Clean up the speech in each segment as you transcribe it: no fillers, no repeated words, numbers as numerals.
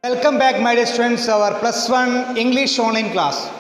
Welcome back, my dear students, our plus one English online class.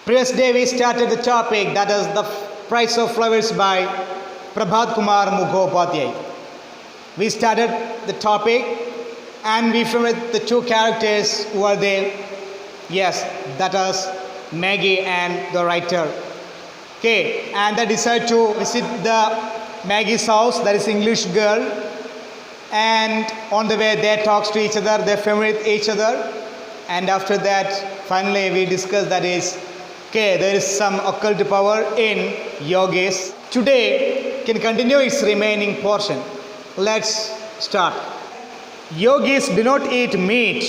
Previous day we started the topic that is the Price of Flowers by Prabhat Kumar Mukhopadhyay. We started the topic and we found the two characters who are there. Yes, that is Maggie and the writer. Okay, and they decide to visit the Maggie's house, that is English girl, and on the way they talk to each other, they familiar with each other, and after that finally we discuss that is okay, there is some occult power in yogis. Today can continue its remaining portion. Let's start. Yogis do not eat meat.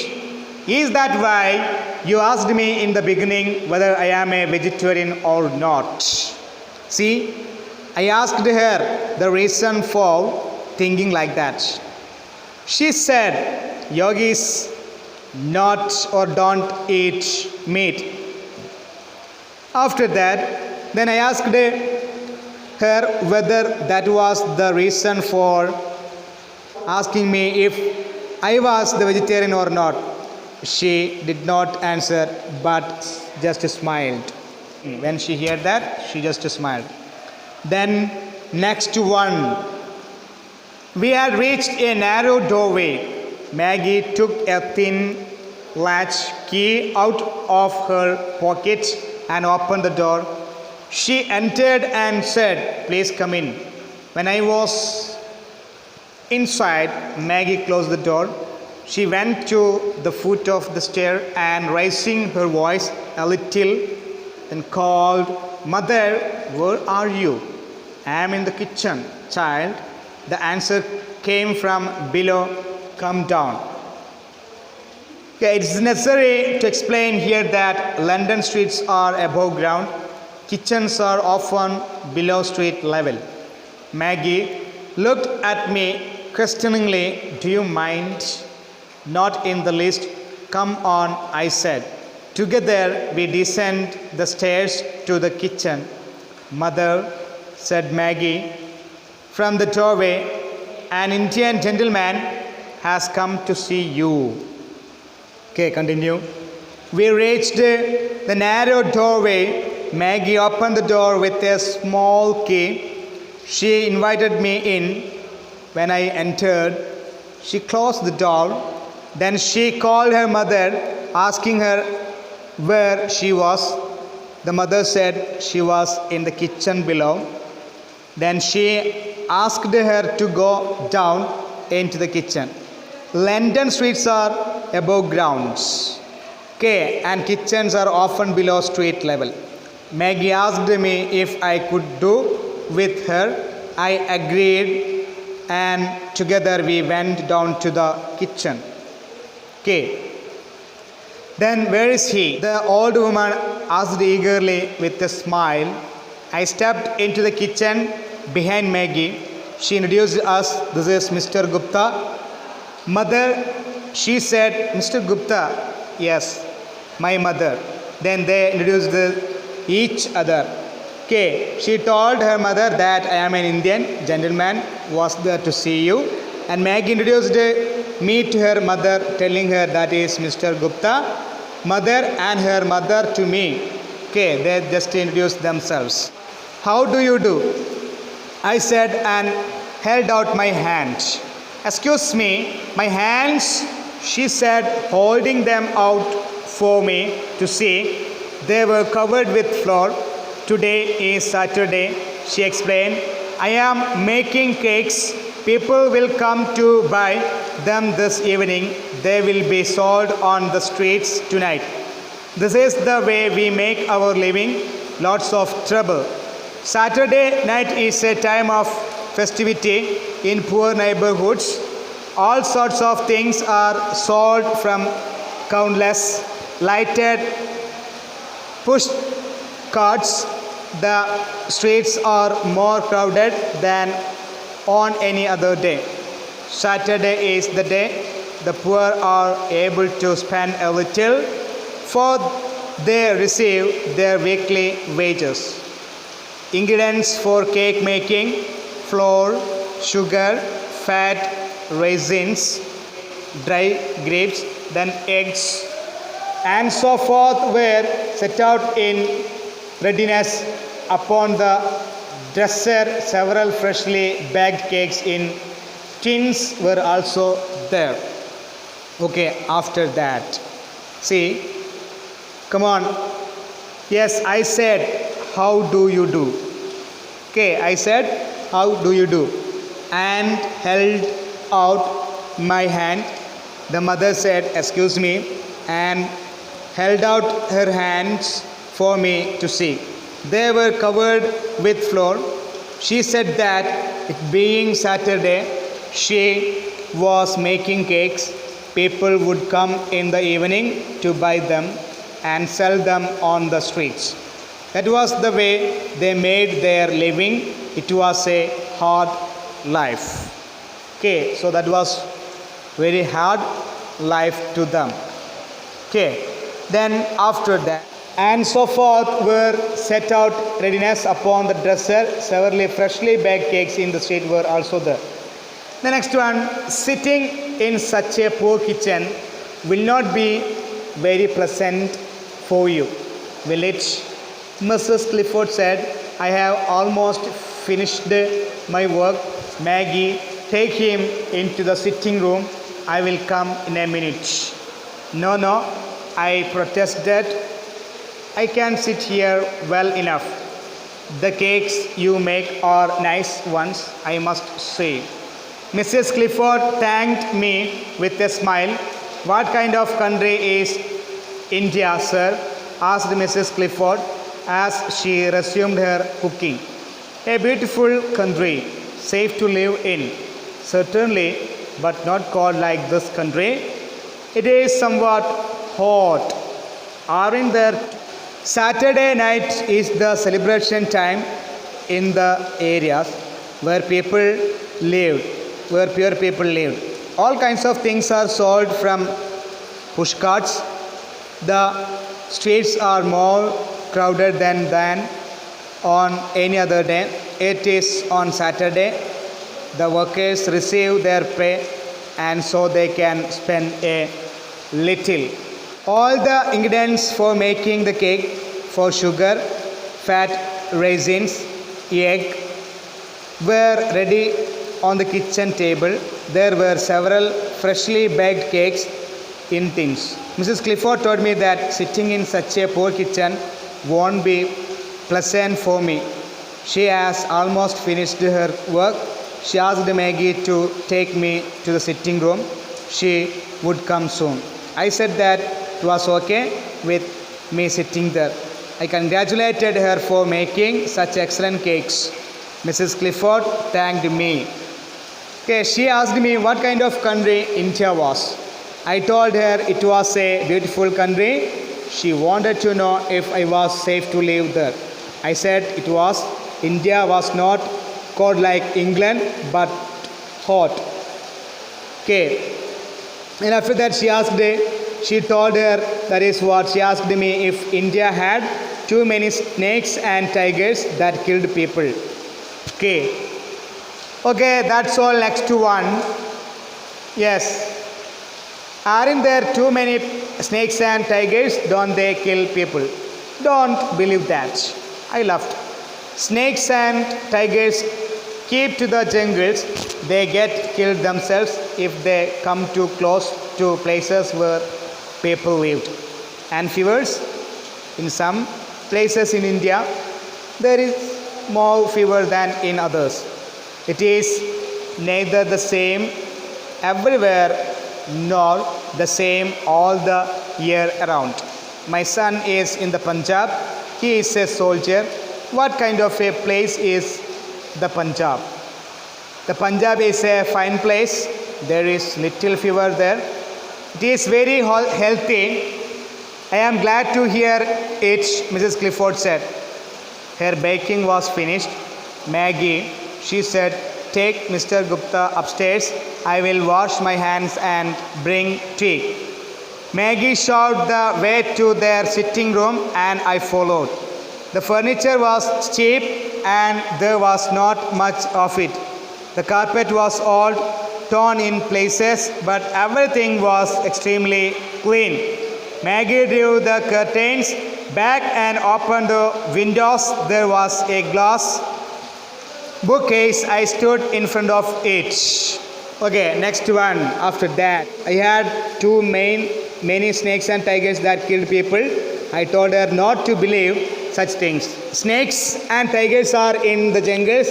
Is that why you asked me in the beginning whether I am a vegetarian or not? See, I asked her the reason for thinking like that. She said yogis not or don't eat meat. After that, then I asked her whether that was the reason for asking me if I was the vegetarian or not. She did not answer but just smiled. When she heard that, she just smiled. Then next one, we had reached a narrow doorway. Maggie took a thin latch key out of her pocket and opened the door. She entered and said, "Please come in." When I was inside, Maggie closed the door. She went to the foot of the stair and raising her voice a little, then called, "Mother, where are you?" "I am in the kitchen, child." The answer came from below. "Come down." Okay, it's necessary to explain here that London streets are above ground. Kitchens are often below street level. Maggie looked at me questioningly. "Do you mind?" "Not in the least." "Come on," I said. Together we descended the stairs to the kitchen. "Mother," said Maggie, from the doorway, "an Indian gentleman has come to see you." Okay, continue. We reached the narrow doorway. Maggie opened the door with a small key. She invited me in. When I entered, she closed the door. Then she called her mother, asking her where she was. The mother said she was in the kitchen below. Then she asked her to go down into the kitchen. London streets are above grounds. Okay, and kitchens are often below street level. Maggie asked me if I could do with her. I agreed, and together we went down to the kitchen. Okay. "Then where is he?" the old woman asked eagerly with a smile. I stepped into the kitchen behind Maggie. She introduced us. "This is Mr. Gupta." "Mother," she said. "Mr. Gupta?" "Yes, my mother." Then they introduced each other. Okay, she told her mother that I am an Indian gentleman was there to see you, and Maggie introduced me to her mother, telling her that is Mr. Gupta. Mother and her mother to me. Okay, they just introduced themselves. "How do you do?" I said and held out my hand. "Excuse me, my hands," she said, holding them out for me to see. They were covered with flour. "Today is Saturday," she explained. "I am making cakes. People will come to buy them this evening. They will be sold on the streets tonight. This is the way we make our living. Lots of trouble. Saturday night is a time of festivity in poor neighborhoods. All sorts of things are sold, from countless lighted push carts. The streets are more crowded than on any other day. Saturday is the day the poor are able to spend a little, for they receive their weekly wages. Ingredients for cake making: flour, sugar, fat, raisins, dry grapes, then eggs, and so forth were set out in readiness upon the dresser. Several freshly baked cakes in tins were also there. Okay, after that, see, come on. Yes, I said, how do you do? Okay, I said, how do you do? And held out my hand. The mother said, excuse me, and held out her hands for me to see. They were covered with flour. She said that it being Saturday, she was making cakes. People would come in the evening to buy them and sell them on the streets. That was the way they made their living. It was a hard life. Okay, so that was very hard life to them. Okay, then after that, and so forth were set out readiness upon the dresser. Several freshly baked cakes in the street were also there. The next one, sitting in such a poor kitchen will not be very pleasant for you, will it? Mrs. Clifford said, I have almost finished my work. Maggie, take him into the sitting room. I will come in a minute. No, I protested. I can sit here well enough. The cakes you make are nice ones, I must say. Mrs. Clifford thanked me with a smile. What kind of country is India, sir? Asked Mrs. Clifford as she resumed her cooking. A beautiful country, safe to live in. Certainly, but not called like this country. It is somewhat hot. Aren't there? Saturday night is the celebration time in the areas where people lived, where poor people lived. All kinds of things are sold from push carts. The streets are more crowded than on any other day. It is on Saturday. The workers receive their pay and so they can spend a little. All the ingredients for making the cake, for sugar, fat, raisins, egg, were ready on the kitchen table. There were several freshly baked cakes in tins. Mrs. Clifford told me that sitting in such a poor kitchen won't be pleasant for me. She has almost finished her work. She asked Maggie to take me to the sitting room. She would come soon. I said that it was okay with me sitting there. I congratulated her for making such excellent cakes. Mrs. Clifford thanked me. Okay, she asked me what kind of country India was. I told her it was a beautiful country. She wanted to know if I was safe to live there. I said it was. India was not cold like England, but hot. Okay. And after that she told her, that is what she asked me, if India had too many snakes and tigers that killed people. Okay. Okay, that's all. Next one. Yes. Aren't there too many snakes and tigers? Don't they kill people? Don't believe that. I laughed. Snakes and tigers keep to the jungles. They get killed themselves if they come too close to places where people lived. And fevers, in some places in India, there is more fever than in others. It is neither the same everywhere nor the same all the year around. My son is in the Punjab. He is a soldier. What kind of a place is the Punjab? The Punjab is a fine place. There is little fever there. It is very healthy. I am glad to hear it, Mrs. Clifford said. Her baking was finished. Maggie, she said, take Mr. Gupta upstairs. I will wash my hands and bring tea. Maggie showed the way to their sitting room and I followed. The furniture was cheap and there was not much of it. The carpet was old torn in places, but everything was extremely clean. Maggie drew the curtains back and opened the windows. There was a glass bookcase. I stood in front of it. Okay, next one. After that, I had many snakes and tigers that killed people. I told her not to believe such things. Snakes and tigers are in the jungles.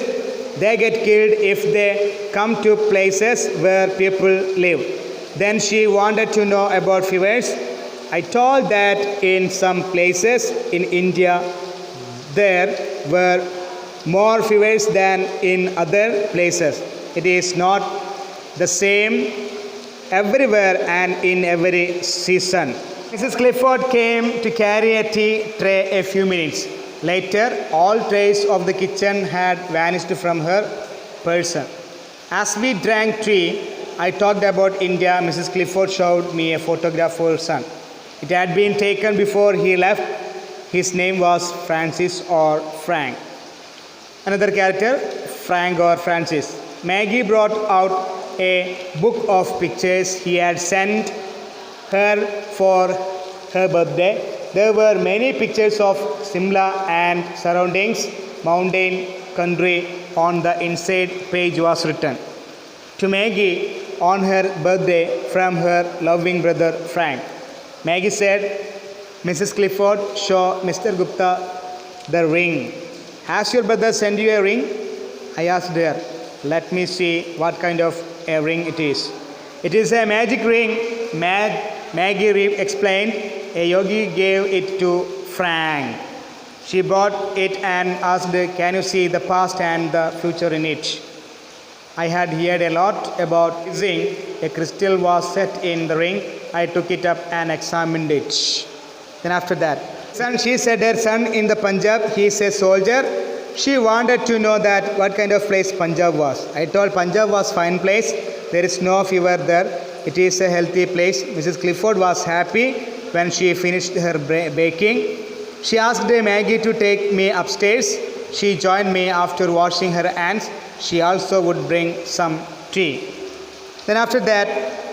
They get killed if they come to places where people live. Then she wanted to know about fevers. I told that in some places in India there were more fevers than in other places. It is not the same everywhere and in every season. Mrs. Clifford came to carry a tea tray a few minutes. Later, all trays of the kitchen had vanished from her person. As we drank tea, I talked about India. Mrs. Clifford showed me a photograph of her son. It had been taken before he left. His name was Francis or Frank. Another character, Frank or Francis. Maggie brought out a book of pictures he had sent her for her birthday. There were many pictures of Simla and surroundings, mountain country. On the inside page was written, "To Maggie on her birthday from her loving brother Frank." Maggie said, "Mrs. Clifford, show Mr. Gupta the ring." "Has your brother sent you a ring?" I asked her. "Let me see what kind of a ring it is." "It is a magic ring," Maggie explained. "A yogi gave it to Frank." She brought it and asked, "Can you see the past and the future in it?" I had heard a lot about using a crystal was set in the ring. I took it up and examined it. Then after that, she said her son in the Punjab, he is a soldier. She wanted to know that what kind of place Punjab was. I told Punjab was fine place. There is no fever there. It is a healthy place. Mrs. Clifford was happy when she finished her baking. She asked Maggie to take me upstairs. She joined me after washing her hands. She also would bring some tea. Then after that,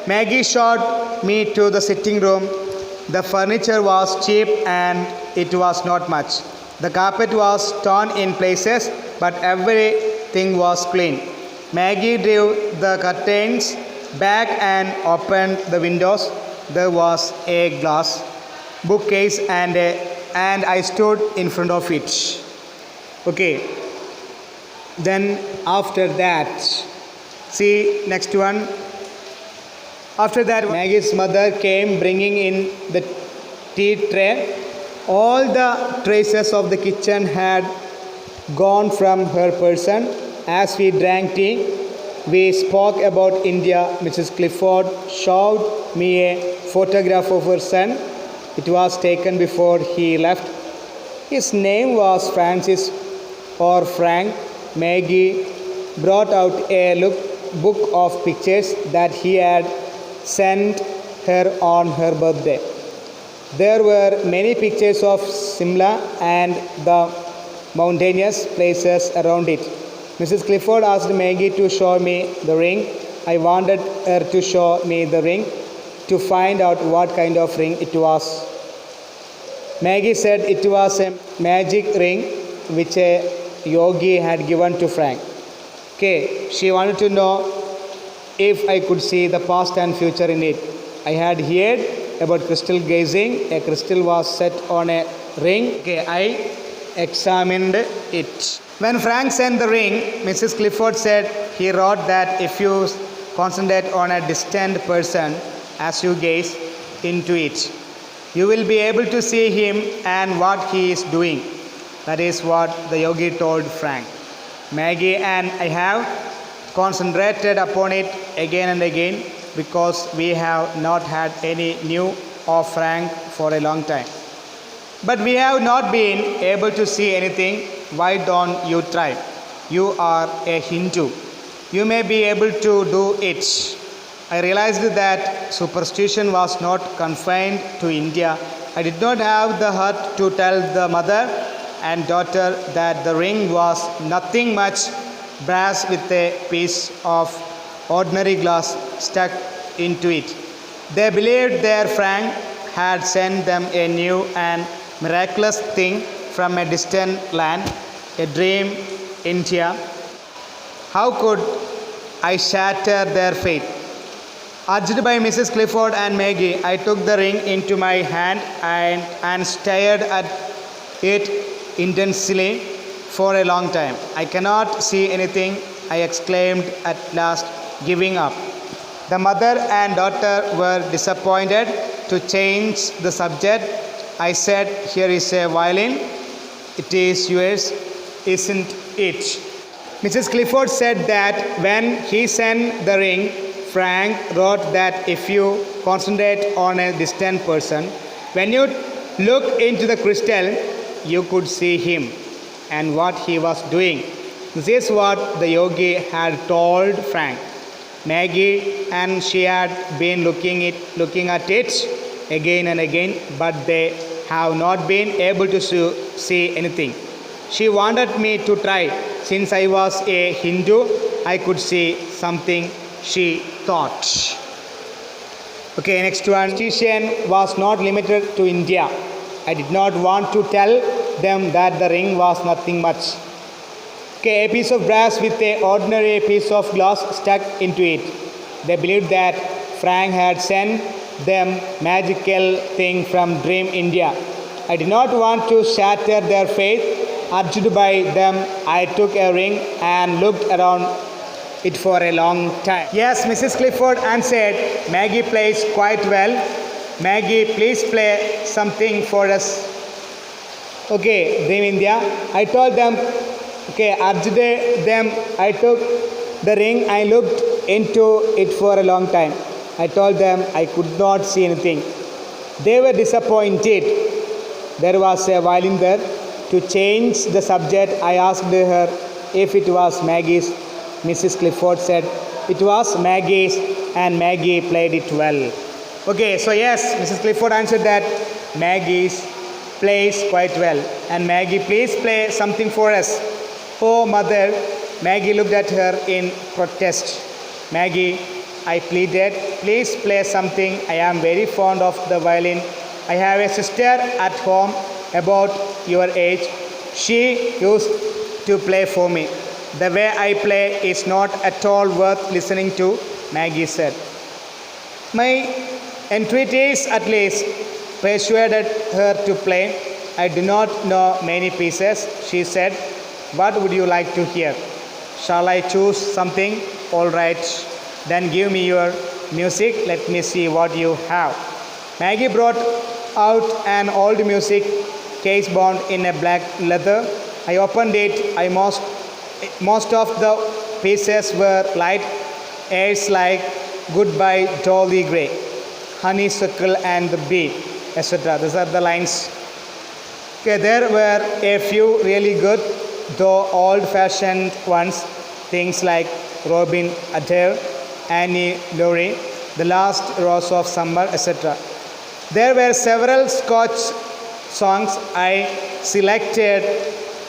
Maggie showed me to the sitting room. The furniture was cheap and it was not much. The carpet was torn in places, but everything was clean. Maggie drew the curtains back and opened the windows. There was a glass bookcase and I stood in front of it. Okay. Then after that, see next one. After that, Maggie's mother came bringing in the tea tray. All the traces of the kitchen had gone from her person. As we drank tea, we spoke about India. Mrs. Clifford showed me a photograph of her son. It was taken before he left. His name was Francis or Frank. Maggie brought out a book of pictures that he had sent her on her birthday. There were many pictures of Simla and the mountainous places around it. Mrs. Clifford asked Maggie to show me the ring. I wanted her to show me the ring to find out what kind of ring it was. Maggie said it was a magic ring which a yogi had given to Frank. Okay, she wanted to know if I could see the past and future in it. I had heard about crystal gazing. A crystal was set on a ring. Okay, I examined it. When Frank sent the ring, Mrs. Clifford said he wrote that if you concentrate on a distant person as you gaze into it, you will be able to see him and what he is doing. That is what the yogi told Frank. Maggie and I have concentrated upon it again and again because we have not had any news of Frank for a long time. But we have not been able to see anything. Why don't you try? You are a Hindu. You may be able to do it. I realized that superstition was not confined to India. I did not have the heart to tell the mother and daughter that the ring was nothing much brass with a piece of ordinary glass stuck into it. They believed their Frank had sent them a new and miraculous thing from a distant land, a dream India. How could I shatter their faith? Urged by Mrs. Clifford and Maggie, I took the ring into my hand and stared at it intensely for a long time. I cannot see anything, I exclaimed at last, giving up. The mother and daughter were disappointed. To change the subject, I said, "Here is a violin. It is yours, isn't it?" Mrs. Clifford said that when he sent the ring, Frank wrote that if you concentrate on a distant person, when you look into the crystal, you could see him and what he was doing. This is what the yogi had told Frank. Maggie and she had been looking at it again and again, but they have not been able to see anything. She wanted me to try. Since I was a Hindu, I could see something, she thought. Okay, next one. Superstition was not limited to India. I did not want to tell them that the ring was nothing much. Okay, a piece of brass with an ordinary piece of glass stuck into it. They believed that Frank had sent them magical thing from Dream India. I did not want to shatter their faith. Urged by them, I took a ring and looked around it for a long time. Yes, Mrs. Clifford answered. Maggie plays quite well. Maggie, please play something for us. Okay, Dream India. I told them. Okay, urged them. I took the ring. I looked into it for a long time. I told them I could not see anything. They were disappointed. There was a violin there. To change the subject, I asked her if it was Maggie's. Mrs. Clifford said it was Maggie's and Maggie played it well. Okay, so yes, Mrs. Clifford answered that Maggie's plays quite well. And Maggie, please play something for us. Oh, mother. Maggie looked at her in protest. Maggie, I pleaded, please play something. I am very fond of the violin. I have a sister at home about your age. She used to play for me. The way I play is not at all worth listening to, Maggie said. My entreaties at least persuaded her to play. I do not know many pieces, she said. What would you like to hear? Shall I choose something? All right, then give me your music. Let me see what you have. Maggie brought out an old music case bound in a black leather. I opened it. Most of the pieces were light airs like Goodbye Dolly Gray, Honeysuckle and the Bee, etc. These are the lines. Okay, there were a few really good, though old-fashioned ones, things like Robin Adair, Annie Laurie, The Last Rose of Summer, etc. There were several Scotch songs. I selected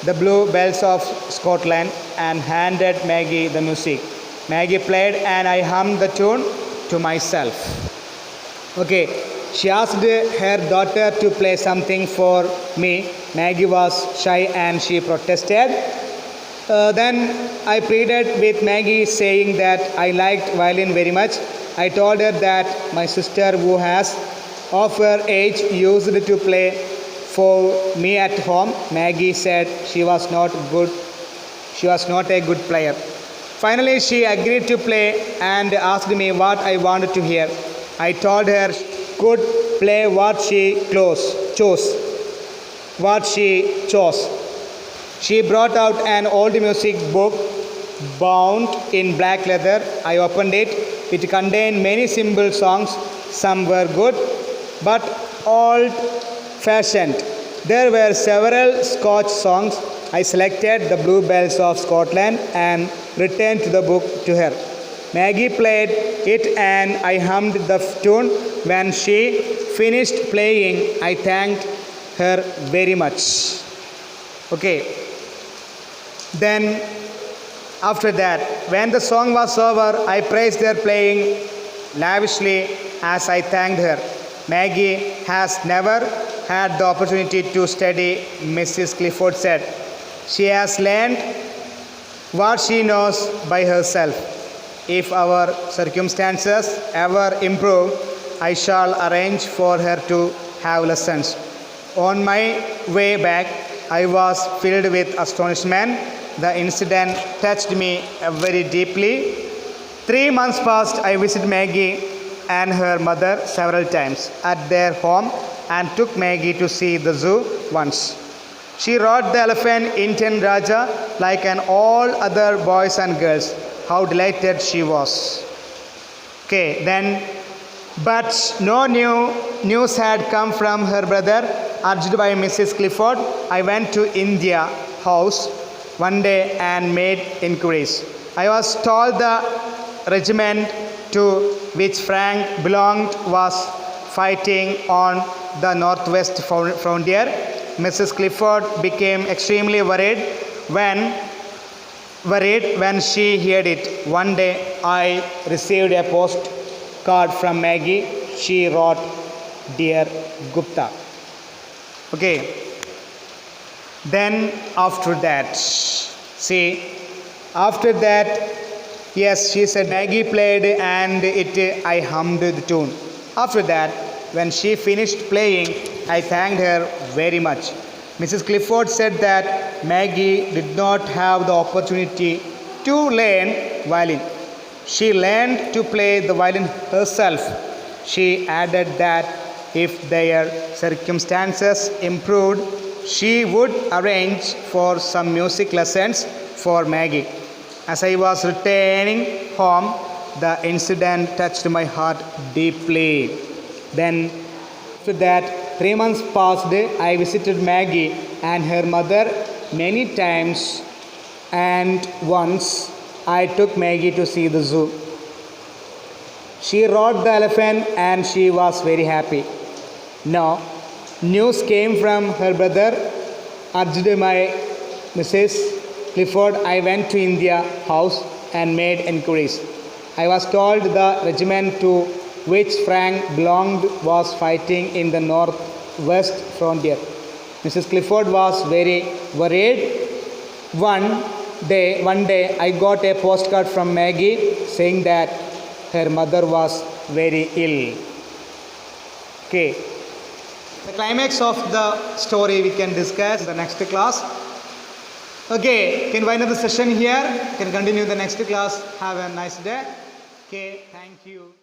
The Bluebells of Scotland and handed Maggie the music. Maggie played and I hummed the tune to myself. Okay, she asked her daughter to play something for me. Maggie was shy and she protested. Then I pleaded with Maggie, saying that I liked violin very much. I told her that my sister, who has of her age, used to play for me at home. Maggie said she was not a good player. Finally, she agreed to play and asked me what I wanted to hear. I told her could play what she chose. She brought out an old music book bound in black leather. I opened it. It contained many simple songs. Some were good, but old-fashioned. There were several Scotch songs. I selected The Bluebells of Scotland and returned the book to her. Maggie played it and I hummed the tune. When she finished playing, I thanked her very much. Okay. Then after that, when the song was over, I praised her playing lavishly as I thanked her. Maggie has never had the opportunity to study, Mrs. Clifford said. She has learned what she knows by herself. If our circumstances ever improve, I shall arrange for her to have lessons. On my way back, I was filled with astonishment. The incident touched me very deeply. 3 months passed. I visited Maggie and her mother several times at their home and took Maggie to see the zoo once. She rode the elephant Indian Raja like an all other boys and girls. How delighted she was. Okay, then, but no news had come from her brother. Urged by Mrs. Clifford, I went to India House one day and made inquiries. I was told the regiment to which Frank belonged was fighting on the northwest frontier. Mrs. Clifford became extremely worried when she heard it. One day I received a postcard from Maggie. She wrote, "Dear Gupta." Okay. Then after that, yes, she said Maggie played and I hummed the tune. After that, when she finished playing, I thanked her very much. Mrs. Clifford said that Maggie did not have the opportunity to learn violin. She learned to play the violin herself. She added that if their circumstances improved, she would arrange for some music lessons for Maggie. As I was returning home, the incident touched my heart deeply. Then, after that, 3 months passed. I visited Maggie and her mother many times, and once I took Maggie to see the zoo. She rode the elephant and she was very happy. Now, news came from her brother. Urged by Mrs. Clifford, I went to India House and made inquiries. I was told the regiment to which Frank belonged was fighting in the northwest frontier. Mrs. Clifford was very worried. One day I got a postcard from Maggie saying that her mother was very ill. Okay. The climax of the story we can discuss in the next class. Okay, can wind up the session here. Can continue the next class. Have a nice day. Okay, thank you.